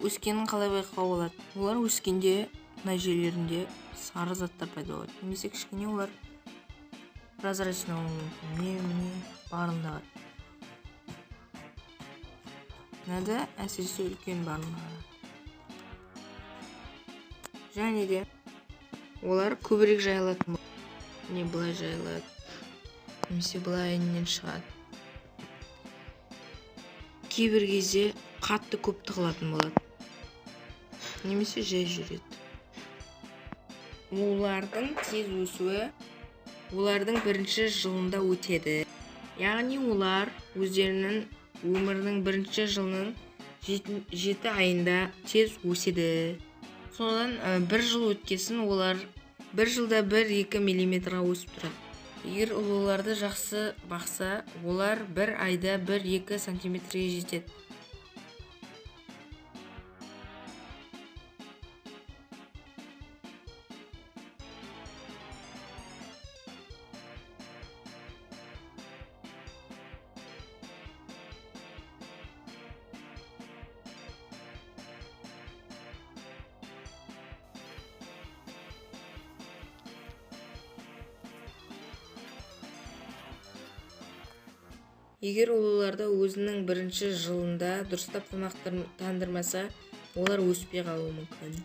өскенін қалай байқауға болады? Олар өскенде мына жерлерінде сары заттар пайда болады. Немесе кішкене олар прозрачный болуы мүмкін. Міне барында бар. Мынада әсіресе үлкен барында. Және де олар көбірек жайылатын. Не былай жайылады. Немесе былай инен шығады. Кейбір кезде қатты көп тығылатын болады. Немесе жай жүреді. Олардың тез өсуі олардың бірінші жылында өтеді. Яғни олар өздерінің өмірінің бірінші жылының 7 айында тез өседі. Содан бір жыл өткесін олар бір жылда 1-2 миллиметрға өсіп тұрады. Егер оларды жақсы бақса, олар бір айда 1-2 сантиметрге жетеді. Егер оларды өзінің бірінші жылында дұрыстап тамақтандырмаса, олар өспей қалуы мүмкін.